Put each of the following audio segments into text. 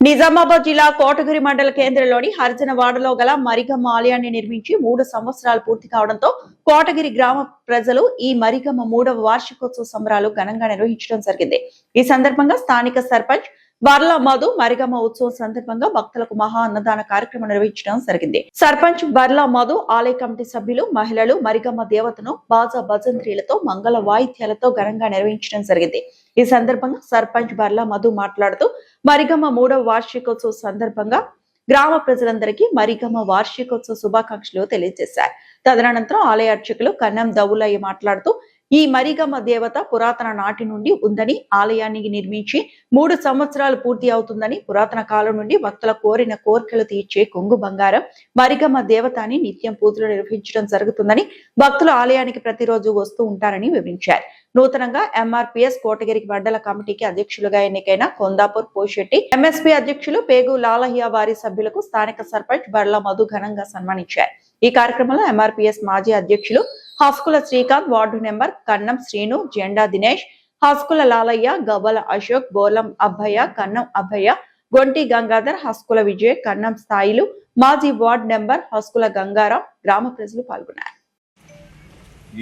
నిజామాబాద్ జిల్లా కోటగిరి మండల కేంద్రంలోని హరిజనవాడలో గల మరిగమ్మ ఆలయాన్ని నిర్మించి 3 సంవత్సరాలు పూర్తి కావడంతో కోటగిరి గ్రామ ప్రజలు ఈ మరిగమ్మ 3వ వార్షికోత్సవ సంబరాలు ఘనంగా నిర్వహించడం జరిగింది. ఈ సందర్భంగా స్థానిక సర్పంచ్ వర్ల మధు మరిగమ్మ ఉత్సవం సందర్భంగా భక్తులకు మహా అన్నదాన కార్యక్రమం నిర్వహించడం జరిగింది. సర్పంచ్ వర్ల మధు, ఆలయ కమిటీ సభ్యులు, మహిళలు మరిగమ్మ దేవతను బాజా భజంత్రీలతో మంగళ వాయిద్యాలతో ఘనంగా నిర్వహించడం జరిగింది. ఈ సందర్భంగా సర్పంచ్ వర్ల మధు మాట్లాడుతూ మరిగమ్మ 3వ వార్షికోత్సవ సందర్భంగా గ్రామ ప్రజలందరికీ మరిగమ్మ వార్షికోత్సవ శుభాకాంక్షలు తెలియజేశారు. తదనంతరం ఆలయ అర్చకులు కన్నం దవులయ్య మాట్లాడుతూ ఈ మరిగమ్మ దేవత పురాతన నాటి నుండి ఉందని, ఆలయాన్ని నిర్మించి 3 సంవత్సరాలు పూర్తి అవుతుందని, పురాతన కాలం నుండి భక్తుల కోరిన కోరికలు తీర్చే కొంగు బంగారం మరిగమ్మ దేవత అని నిత్యం పూజలు నిర్వహించడం జరుగుతుందని, భక్తులు ఆలయానికి ప్రతిరోజు వస్తూ ఉంటారని వివరించారు. నూతనంగా ఎంఆర్పీఎస్ కోటగిరి మండల కమిటీకి అధ్యక్షులుగా ఎన్నికైన కొందాపూర్ పోషెట్టి, ఎంఎస్పీ అధ్యక్షులు పేగు లాలయ్య వారి సభ్యులకు స్థానిక సర్పంచ్ బర్ల మధు ఘనంగా సన్మానించారు. ఈ కార్యక్రమంలో ఎంఆర్పీఎస్ మాజీ అధ్యక్షులు హస్కుల శ్రీకాంత్, వార్డు నెంబర్ కన్నం శ్రీను, జెండా దినేష్, హస్కుల లాలయ్య, గవ్వల అశోక్, బోలం అబ్బయ్య, కన్నం అబ్బయ్య, గొంటి గంగాధర్, హస్కుల విజయ్, కన్నం స్థాయిలు, మాజీ వార్డు నెంబర్ హస్కుల గంగారాం, గ్రామ ప్రజలు పాల్గొన్నారు.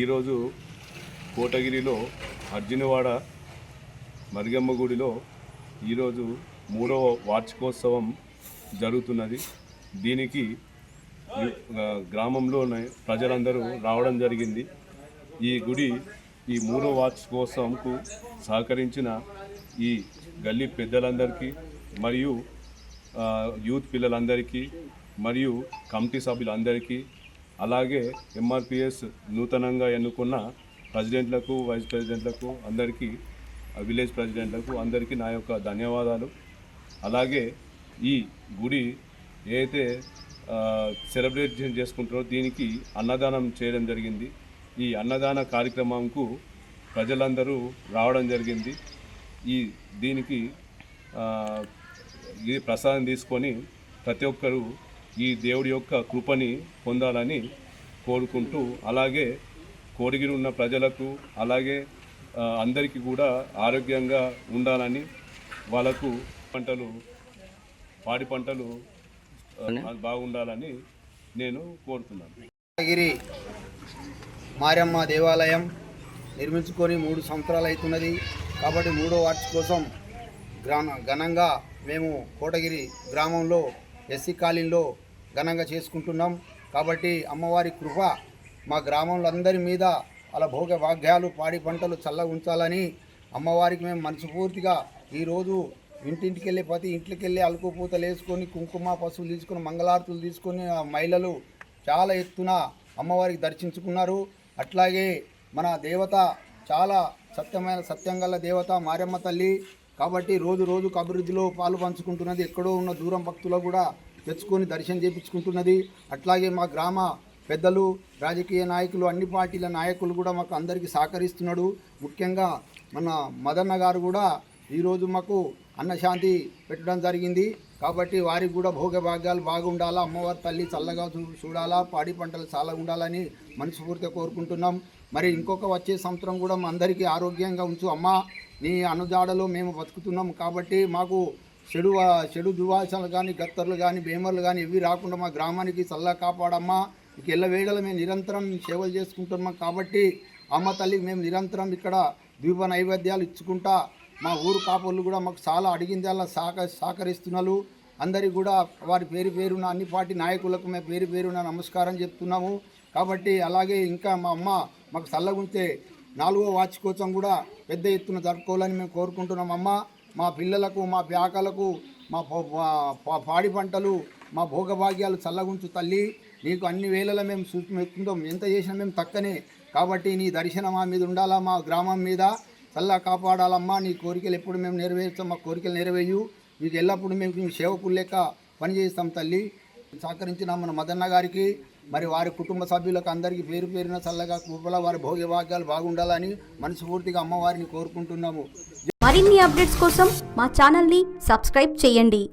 ఈరోజు కోటగిరిలో అర్జునవాడ మరిగమ్మ గుడిలో ఈరోజు 3వ వార్షికోత్సవం జరుగుతున్నది. దీనికి గ్రామంలోనే ప్రజలందరూ రావడం జరిగింది. ఈ గుడి ఈ 3వ వార్షికోత్సవంకు సహకరించిన ఈ గల్లీ పెద్దలందరికీ మరియు యూత్ పిల్లలందరికీ మరియు కమిటీ సభ్యులందరికీ, అలాగే ఎంఆర్పిఎస్ నూతనంగా ఎన్నుకున్న ప్రెసిడెంట్లకు, వైస్ ప్రెసిడెంట్లకు, అందరికీ, విలేజ్ ప్రెసిడెంట్లకు అందరికీ నా యొక్క ధన్యవాదాలు. అలాగే ఈ గుడి ఏదైతే సెలబ్రేట్ చేసుకుంటారో దీనికి అన్నదానం చేయడం జరిగింది. ఈ అన్నదాన కార్యక్రమంకు ప్రజలందరూ రావడం జరిగింది. దీనికి ఈ ప్రసాదం తీసుకొని ప్రతి ఒక్కరూ ఈ దేవుడి యొక్క కృపని పొందాలని కోరుకుంటూ, అలాగే కోటగిరి ఉన్న ప్రజలకు అలాగే అందరికీ కూడా ఆరోగ్యంగా ఉండాలని, వాళ్ళకు పాడి పంటలు బాగుండాలని నేను కోరుతున్నాను. కోటగిరి మారమ్మ దేవాలయం నిర్మించుకొని 3 సంవత్సరాలు అవుతున్నది. కాబట్టి 3వ వార్షికోత్సవం ఘనంగా మేము కోటగిరి గ్రామంలో ఎస్సీ కాలనీలో ఘనంగా చేసుకుంటున్నాం. కాబట్టి అమ్మవారి కృప మా గ్రామంలో అందరి మీద అలా భోగ భాగ్యాలు, పాడి పంటలు చల్లగా ఉంచాలని అమ్మవారికి మేము మనస్ఫూర్తిగా ఈరోజు ఇంటింటికి వెళ్ళి ప్రతి ఇంట్లోకి వెళ్ళి అలుకుపూతలు వేసుకొని, కుంకుమ పసుపులు తీసుకొని, మంగళారతులు తీసుకొని మహిళలు చాలా ఎత్తున అమ్మవారికి దర్శించుకున్నారు. అట్లాగే మన దేవత చాలా సత్యంగల దేవత మారమ్మ తల్లి. కాబట్టి రోజు రోజుకు అభివృద్ధిలో పాలు పంచుకుంటున్నది. ఎక్కడో ఉన్న దూరం భక్తులు కూడా తెచ్చుకొని దర్శనం చేయించుకుంటున్నది. అట్లాగే మా గ్రామ పెద్దలు, రాజకీయ నాయకులు, అన్ని పార్టీల నాయకులు కూడా మాకు అందరికీ సహకరిస్తున్నాడు. ముఖ్యంగా మన మదన్న గారు కూడా ఈరోజు మాకు అన్నశాంతి పెట్టడం జరిగింది. కాబట్టి వారికి కూడా భోగభాగ్యాలు బాగుండాలా, అమ్మవారి తల్లి చల్లగా చూడాలా, పాడి పంటలు చాలా ఉండాలని మనస్ఫూర్తిగా కోరుకుంటున్నాం. మరి ఇంకొక వచ్చే సంవత్సరం కూడా మా అందరికీ ఆరోగ్యంగా ఉంచు అమ్మ, నీ అనుజాడలో మేము బతుకుతున్నాం. కాబట్టి మాకు చెడు దువాసనలు కానీ, గత్తర్లు కానీ, బేమర్లు కానీ ఇవి రాకుండా మా గ్రామానికి చల్లగా కాపాడమ్మా. ఇక ఎల్లవేళలు మేము నిరంతరం సేవలు చేసుకుంటున్నాం. కాబట్టి అమ్మ తల్లికి మేము నిరంతరం ఇక్కడ దీప నైవేద్యాలు ఇచ్చుకుంటా మా ఊరు కాపులు కూడా మాకు చాలా అడిగింది అలా సహకరిస్తున్నారు. అందరికీ కూడా వారి పేరున అన్ని పార్టీ నాయకులకు మేము పేరున నమస్కారం చెప్తున్నాము. కాబట్టి అలాగే ఇంకా మా అమ్మ మాకు చల్లగుంటే 4వ వార్షికోత్సవం కూడా పెద్ద ఎత్తున జరుపుకోవాలని మేము కోరుకుంటున్నాం. అమ్మ మా పిల్లలకు, మా బ్యాకలకు, మా పాడి పంటలు, మా భోగభాగ్యాలు చల్లగుంచు తల్లి. నీకు అన్ని వేళలా మేము సూచిస్తుంటాం, ఎంత చేసినా మేము తక్కనే. కాబట్టి నీ దర్శనం మా మీద ఉండాలా, మా గ్రామం మీద చల్లగా కాపాడాలమ్మా. నీ కోరికలు ఎప్పుడు మేము నెరవేర్చాం, మా కోరికలు నెరవేయు. మీకు ఎల్లప్పుడూ మేము సేవకులు లెక్క పనిచేస్తాం తల్లి. సహకరించిన మన మదన్న గారికి, మరి వారి కుటుంబ సభ్యులకు అందరికీ పేరున చల్లగా కృపల వారి భోగభాగ్యాలు బాగుండాలని మనస్ఫూర్తిగా అమ్మవారిని కోరుకుంటున్నాము. మరిన్ని అప్డేట్స్ కోసం మా ఛానల్ని సబ్స్క్రైబ్ చేయండి.